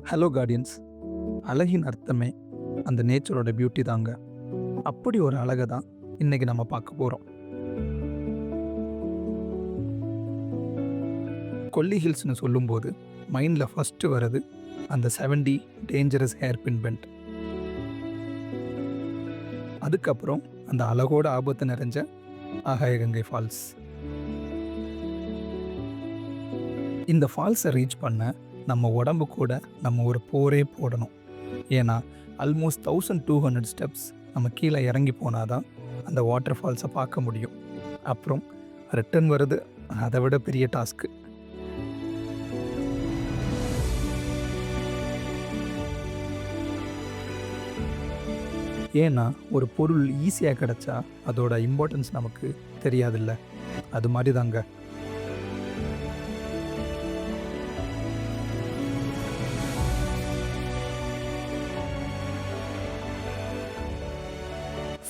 Hello guardians. அழகின் அர்த்தமே அந்த நேச்சரோட பியூட்டி தாங்க. அப்படி ஒரு அழகை தான் இன்னைக்கு நம்ம பார்க்க போகிறோம். கொல்லி ஹில்ஸ்னு சொல்லும்போது மைண்டில் ஃபஸ்ட்டு வர்றது அந்த 70 டேஞ்சரஸ் ஹேர்பின் பெண்ட். அதுக்கப்புறம் அந்த அழகோட ஆபத்து நிறைஞ்ச ஆகாயகங்கை ஃபால்ஸ். இந்த ஃபால்ஸை ரீச் பண்ண நம்ம உடம்பு கூட நம்ம ஒரு போரே போடணும். ஏன்னா ஆல்மோஸ்ட் 1200 ஸ்டெப்ஸ் நம்ம கீழே இறங்கி போனால் தான் அந்த வாட்டர் ஃபால்ஸை பார்க்க முடியும். அப்புறம் ரிட்டர்ன் வருது அதை விட பெரிய டாஸ்க்கு. ஏன்னா ஒரு பொருள் ஈஸியாக கிடச்சா அதோட இம்பார்ட்டன்ஸ் நமக்கு தெரியாதில்ல. அது மாதிரி தாங்க.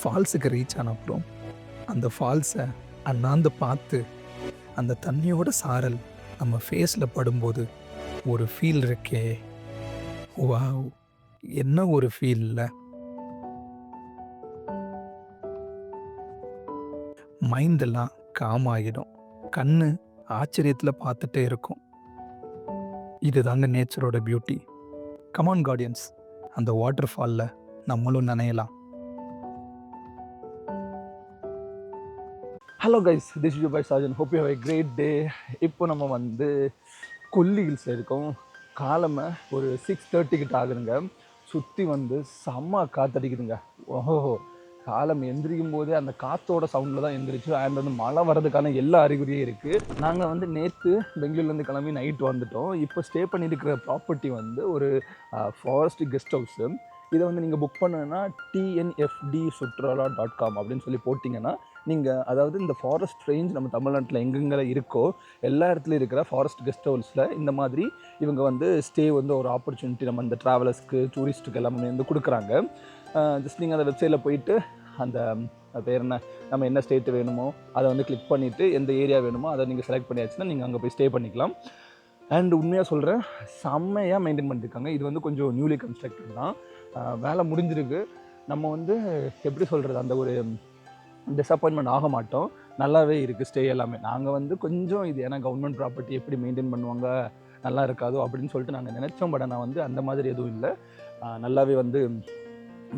ஃபால்ஸுக்கு ரீச் ஆன அப்புறம் அந்த ஃபால்ஸை அண்ணாந்து பார்த்து அந்த தண்ணியோட சாரல் நம்ம ஃபேஸில் படும்போது ஒரு ஃபீல் இருக்கே, வாவ், என்ன ஒரு ஃபீல் இல்லை? மைண்டெல்லாம் காம் ஆகிடும், கண்ணு ஆச்சரியத்தில் பார்த்துட்டே இருக்கும். இதுதாங்க நேச்சரோட பியூட்டி. கமான் கார்டியன்ஸ், அந்த வாட்டர் ஃபாலில் நம்மளும் நனையலாம். Hello guys, this is by Sajan. Hope you have a great day. இப்போ நம்ம கொல்லி ஹில்ஸில் இருக்கோம். காலமை ஒரு 6:30 கிட்ட ஆகுதுங்க. சுற்றி செம்ம காற்றடிக்குதுங்க. ஓஹோ, காலம் எந்திரிக்கும் போதே அந்த காற்றோட சவுண்டில் தான் எந்திரிச்சு. அண்ட் மழை வர்றதுக்கான எல்லா அறிகுறியும் இருக்குது. நாங்கள் நேற்று பெங்களூர்லேருந்து கிளம்பி நைட் வந்துட்டோம். இப்போ ஸ்டே பண்ணியிருக்கிற ப்ராப்பர்ட்டி ஒரு ஃபாரஸ்ட் கெஸ்ட் ஹவுஸு. இதை நீங்கள் புக் பண்ணணுன்னா tnfdsutrala.com அப்படின்னு சொல்லி போட்டிங்கன்னா நீங்கள், அதாவது இந்த ஃபாரஸ்ட் ரேஞ்ச் நம்ம தமிழ்நாட்டில் எங்கெங்கே இருக்கோ எல்லா இடத்துலையும் இருக்கிற ஃபாரஸ்ட் கெஸ்ட் ஹவுஸில் இந்த மாதிரி இவங்க ஸ்டே ஒரு ஆப்பர்ச்சுனிட்டி நம்ம இந்த ட்ராவலர்ஸ்க்கு, டூரிஸ்ட்டுக்கு எல்லாமே கொடுக்குறாங்க. ஜஸ்ட் நீங்கள் அந்த வெப்சைட்டில் போயிட்டு அந்த பேர் நம்ம என்ன ஸ்டேட்டு வேணுமோ அதை கிளிக் பண்ணிவிட்டு எந்த ஏரியா வேணுமோ அதை நீங்கள் செலக்ட் பண்ணியாச்சுன்னா நீங்கள் அங்கே போய் ஸ்டே பண்ணிக்கலாம். அண்ட் உண்மையாக சொல்கிறேன், செம்மையாக மெயின்டைன் பண்ணியிருக்காங்க. இது கொஞ்சம் நியூலி கன்ஸ்ட்ரக்டட் தான். வேலை முடிஞ்சிருக்கு. நம்ம எப்படி சொல்கிறது, அந்த ஒரு டிஸப்பாயின்மெண்ட் ஆக மாட்டோம். நல்லாவே இருக்குது ஸ்டே எல்லாமே. நாங்கள் கொஞ்சம் இது ஏன்னா கவர்மெண்ட் ப்ராப்பர்ட்டி எப்படி மெயின்டைன் பண்ணுவாங்க, நல்லா இருக்காதோ அப்படின்னு சொல்லிட்டு நாங்கள் நினச்சோம். பட் நான் அந்த மாதிரி எதுவும் இல்லை. நல்லாவே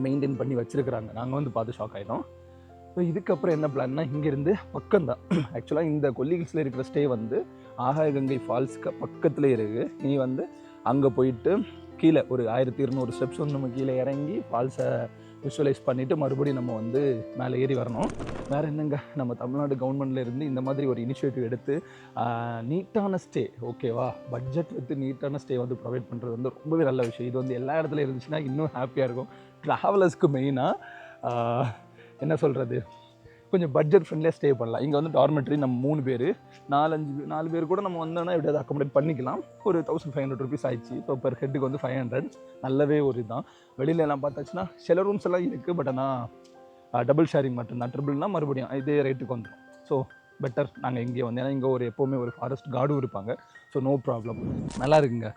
மெயின்டைன் பண்ணி வச்சுருக்குறாங்க. நாங்கள் பார்த்து ஷாக் ஆகிட்டோம். ஸோ இதுக்கப்புறம் என்ன பிளான்னா, இங்கேருந்து பக்கம்தான் ஆக்சுவலாக இந்த கொல்லி ஹில்ஸில் இருக்கிற ஸ்டே ஆகாயகங்கை ஃபால்ஸுக்கு பக்கத்தில் இருக்குது. நீ அங்கே போயிட்டு கீழே ஒரு 1200 ஸ்டெப்ஸ் நம்ம கீழே இறங்கி ஃபால்ஸை விஷுவலைஸ் பண்ணிவிட்டு மறுபடியும் நம்ம மேலே ஏறி வரணும். வேறு என்னங்க, நம்ம தமிழ்நாடு கவர்மெண்ட்லேருந்து இந்த மாதிரி ஒரு இனிஷியேட்டிவ் எடுத்து நீட்டான ஸ்டே, ஓகேவா, பட்ஜெட் வித்து நீட்டான ஸ்டே ப்ரொவைட் பண்ணுறது ரொம்பவே நல்ல விஷயம். இது எல்லா இடத்துல இருந்துச்சுன்னா இன்னும் ஹாப்பியாக இருக்கும். ட்ராவலர்ஸ்க்கு மெயினாக என்ன சொல்கிறது, கொஞ்சம் பட்ஜெட் ஃப்ரெண்ட்லியாக ஸ்டே பண்ணலாம். இங்கே டார்மெட்ரி நம்ம 3 பேர் 4 பேர் கூட நம்ம வந்தோன்னா எப்படியாவது அக்கோமடேட் பண்ணிக்கலாம். ஒரு 1500 ருபீஸ் ஆயிடுச்சு. ஸோ பெர் ஹெட்டுக்கு 500. நல்லாவே ஒரு இதுதான். வெளியில் எல்லாம் பார்த்தாச்சுன்னா சில ரூம்ஸ் எல்லாம் இருக்குது. பட் ஆனால் டபுள் ஷேரிங் மட்டும்தான். ட்ரிபிள்னால் மறுபடியும் இதே ரேட்டுக்கு வந்துடும். ஸோ பெட்டர் நாங்கள் இங்கே ஏன்னா இங்கே எப்போவுமே ஒரு ஃபாரஸ்ட் கார்டும் இருப்பாங்க. So no problem. நல்லா இருக்குங்க.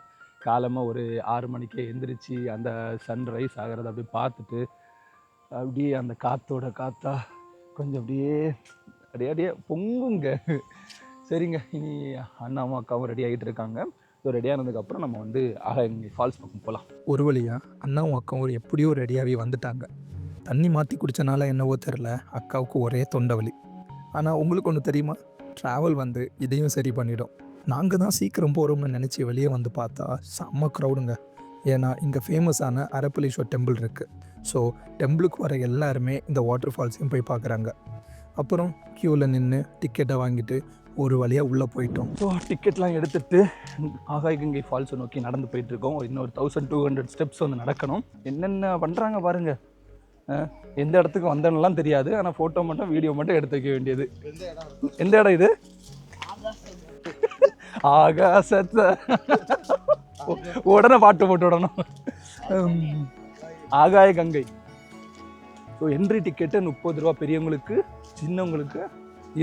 காலமாக ஒரு 6 மணிக்கே எந்திரிச்சு அந்த சன்ரைஸ் ஆகிறத அப்படியே பார்த்துட்டு அப்படியே அந்த காற்றா கொஞ்சம் அப்படியே பொங்குங்க. சரிங்க, இனி அண்ணாவும் அக்காவும் ரெடி ஆகிட்டு இருக்காங்க. ஸோ ரெடி ஆனதுக்கப்புறம் நம்ம ஆகாயகங்கை ஃபால்ஸ் பக்கம் போகலாம். ஒரு வழியாக அண்ணாவும் அக்காவும் எப்படியோ ரெடியாகி வந்துட்டாங்க. தண்ணி மாற்றி குடித்தனால என்னவோ தெரில, அக்காவுக்கு ஒரே தொண்டை வலி. ஆனால் உங்களுக்கு ஒன்று தெரியுமா, ட்ராவல் இதையும் சரி பண்ணிடும். நாங்கள் தான் சீக்கிரம் போகிறோம்னு நினச்சி வெளியே பார்த்தா செம்ம க்ரௌடுங்க. ஏன்னா இங்கே ஃபேமஸான அரப்பளீஸ்வர் டெம்பிள் இருக்குது. ஸோ டெம்பிளுக்கு வர எல்லாருமே இந்த வாட்டர் ஃபால்ஸையும் போய் பார்க்குறாங்க. அப்புறம் க்யூவில் நின்று டிக்கெட்டை வாங்கிட்டு ஒரு வழியாக உள்ளே போயிட்டோம். ஸோ டிக்கெட்லாம் எடுத்துகிட்டு ஆகாயகங்கை ஃபால்ஸை நோக்கி நடந்து போயிட்டுருக்கோம். இன்னொரு 1200 ஸ்டெப்ஸ் நடக்கணும். என்னென்ன பண்ணுறாங்க பாருங்கள். எந்த இடத்துக்கு வந்தேன்னெலாம் தெரியாது. ஆனால் ஃபோட்டோ மட்டும், வீடியோ மட்டும் எடுத்து வைக்க வேண்டியது. எந்த இடம் இது? ஆகாசத்தை உடனே பாட்டு போட்டு விடணும். ஆகாயகங்கை. ஸோ என்ட்ரி டிக்கெட்டு 30 ரூபா பெரியவங்களுக்கு, சின்னவங்களுக்கு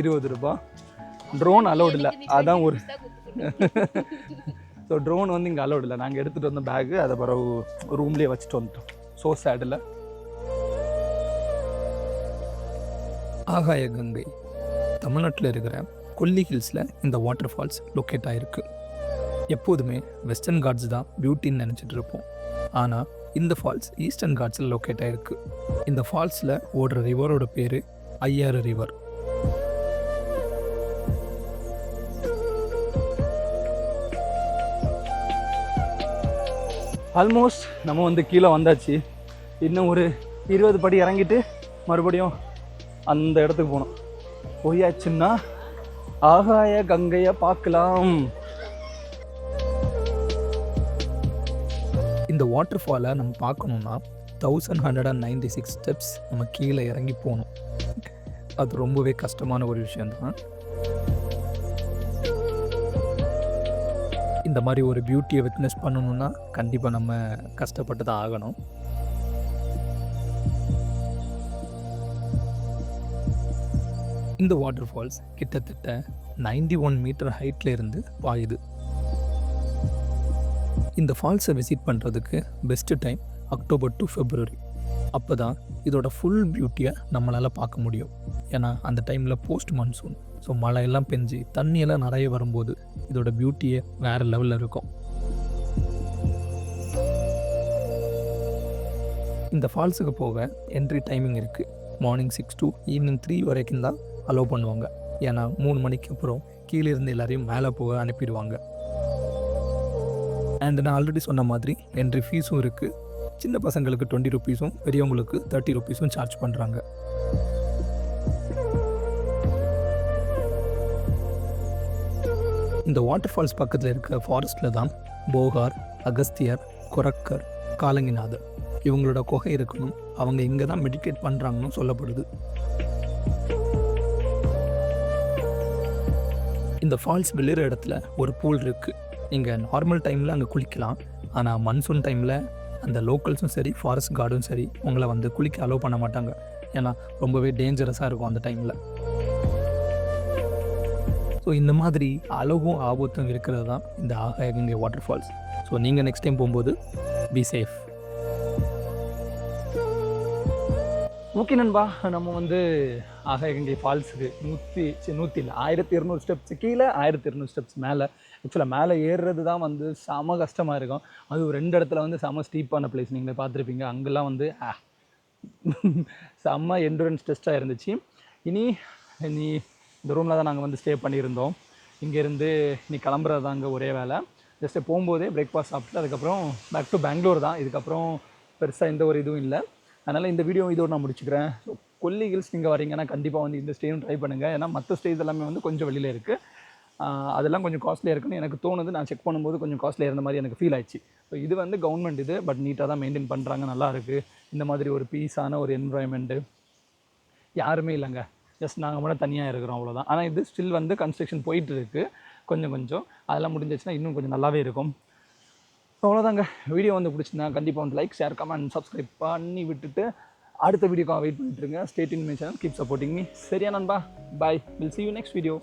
20 ரூபா. ட்ரோன் அலௌட் இல்லை. அதான் ஒரு ஸோ ட்ரோன் வந்து இங்கே அலோட் இல்லை. நாங்கள் எடுத்துகிட்டு வந்த பேக்கு அதை பிறகு ரூம்லேயே வச்சுட்டு வந்துட்டோம். So saddle. ஆகாய கங்கை தமிழ்நாட்டில் இருக்கிற கொல்லி ஹில்ஸில் இந்த வாட்டர் ஃபால்ஸ் லொக்கேட் ஆகிருக்கு. எப்போதுமே வெஸ்டர்ன் காட்ஸ் தான் பியூட்டின்னு நினச்சிட்டு இருப்போம். ஆனால் இந்த ஃபால்ஸ் ஈஸ்டர்ன் காட்ஸில் லொக்கேட் ஆகிருக்கு. இந்த ஃபால்ஸில் ஓடுற ரிவரோட பேர் ஐயாறு ரிவர். ஆல்மோஸ்ட் நம்ம வந்து கீழே வந்தாச்சு. இன்னும் ஒரு 20 படி இறங்கிட்டு மறுபடியும் அந்த இடத்துக்கு போகணும். போயாச்சுன்னா ஆகாய கங்கையை பார்க்கலாம். இந்த வாட்டர் ஃபாலை நம்ம பார்க்கணுன்னா 1196 ஸ்டெப்ஸ் நம்ம கீழே இறங்கி போகணும். அது ரொம்பவே கஷ்டமான ஒரு விஷயந்தான். இந்த மாதிரி ஒரு பியூட்டியை விட்னஸ் பண்ணணுன்னா கண்டிப்பாக நம்ம கஷ்டப்பட்டு தான் ஆகணும். இந்த வாட்டர் ஃபால்ஸ் கிட்டத்தட்ட 91 மீட்டர் ஹைட்டில் இருந்து பாயுது. இந்த ஃபால்ஸை விசிட் பண்ணுறதுக்கு best time October to February. அப்போ தான் இதோட ஃபுல் பியூட்டியை நம்மளால் பார்க்க முடியும். ஏன்னா அந்த டைமில் போஸ்ட் மான்சூன், ஸோ மழையெல்லாம் பெஞ்சு தண்ணியெல்லாம் நிறைய வரும்போது இதோட பியூட்டியே வேறு லெவலில் இருக்கும். இந்த ஃபால்ஸுக்கு போக என்ட்ரி டைமிங் இருக்குது. மார்னிங் 6 to ஈவினிங் 3 வரைக்கும் தான் அலோவ் பண்ணுவாங்க. ஏன்னா 3 மணிக்கு அப்புறம் கீழே இருந்து எல்லாரையும் மேலே போக அனுப்பிடுவாங்க. அண்ட் நான் ஆல்ரெடி சொன்ன மாதிரி என்ட்ரி ஃபீஸும் இருக்குது. சின்ன பசங்களுக்கு 20 ருபீஸும் பெரியவங்களுக்கு 30 ருபீஸும் சார்ஜ் பண்ணுறாங்க. இந்த வாட்டர் ஃபால்ஸ் பக்கத்தில் இருக்க ஃபாரஸ்ட்டில் தான் போகார், அகஸ்தியர், கொரக்கர், காலங்கிநாதர் இவங்களோட குகை இருக்கணும். அவங்க இங்கே தான் மெடிடேட் பண்ணுறாங்கன்னு சொல்லப்படுது. இந்த ஃபால்ஸ் விழுற இடத்துல ஒரு பூல் இருக்குது. நீங்கள் நார்மல் டைமில் அங்கே குளிக்கலாம். ஆனால் மன்சூன் டைமில் அந்த லோக்கல்ஸும் சரி ஃபாரஸ்ட் கார்டும் சரி உங்களை வந்து குளிக்க அலோவ் பண்ண மாட்டாங்க. ஏன்னா ரொம்பவே டேஞ்சரஸாக இருக்கும் அந்த டைமில். ஸோ இந்த மாதிரி அளவும் ஆபத்தும் இருக்கிறது தான் இந்த ஆகாய கங்கை வாட்டர் ஃபால்ஸ். ஸோ நீங்கள் நெக்ஸ்ட் டைம் போகும்போது பி சேஃப். ஓகே நண்பா, நம்ம வந்து ஆகாய கங்கை ஃபால்ஸுக்கு 1200 ஸ்டெப்ஸ் கீழே, 1200 ஸ்டெப்ஸ் மேலே. ஆக்சுவலாக மேலே ஏறுறது தான் வந்து செம கஷ்டமாக இருக்கும். அது 2 இடத்துல வந்து செம ஸ்டீப்பான பிளேஸ் நீங்களே பார்த்துருப்பீங்க. அங்கெல்லாம் வந்து செம்ம என்டூரன்ஸ் டெஸ்ட்டாக இருந்துச்சு. இனி இந்த ரூமில் தான் நாங்கள் வந்து ஸ்டே பண்ணியிருந்தோம். இங்கேருந்து இனி கிளம்புறது தான் அங்கே ஒரே வேலை. ஜஸ்ட்டு போகும்போதே பிரேக்ஃபாஸ்ட் சாப்பிட்டு அதுக்கப்புறம் பேக் டு பெங்களூர் தான். இதுக்கப்புறம் பெருசாக எந்த ஒரு இதுவும் இல்லை. அதனால் இந்த வீடியோ இதோடு நான் முடிச்சுக்கிறேன். ஸோ கொல்லி ஹில்ஸ் நீங்கள் வரீங்கன்னா கண்டிப்பாக வந்து இந்த ஸ்டேயும் ட்ரை பண்ணுங்கள். ஏன்னா மற்ற ஸ்டேஸ் எல்லாமே வந்து கொஞ்சம் வெளியில் இருக்குது. அதெல்லாம் கொஞ்சம் காஸ்ட்லியாக இருக்குன்னு எனக்கு தோணுது. நான் செக் பண்ணும்போது கொஞ்சம் காஸ்ட்லியாக இருந்த மாதிரி எனக்கு ஃபீல் ஆயிடுச்சு. ஸோ இது வந்து கவர்மெண்ட் இது, பட் நீட்டாக தான் மெயின்டைன் பண்ணுறாங்க, நல்லாயிருக்கு. இந்த மாதிரி ஒரு பீஸான ஒரு என்வரான்மெண்ட்டு யாருமே இல்லைங்க. ஜஸ்ட் நாங்கள் மட்டும் தனியாக இருக்கிறோம், அவ்வளோதான். ஆனால் இது ஸ்டில் வந்து கன்ஸ்ட்ரக்ஷன் போயிட்டு இருக்குது கொஞ்சம். அதெல்லாம் முடிஞ்சிச்சுன்னா இன்னும் கொஞ்சம் நல்லாவே இருக்கும். அவ்வளோதாங்க. வீடியோ வந்து பிடிச்சிருந்தா கண்டிப்பாக வந்து லைக், ஷேர், கமெண்ட், சப்ஸ்கிரைப் பண்ணி விட்டுட்டு அடுத்த வீடியோக்காக வெயிட் பண்ணிட்டுருங்க. Stay tune my channel, keep supporting me. சரியா நண்பா? Bye. Will see you next video.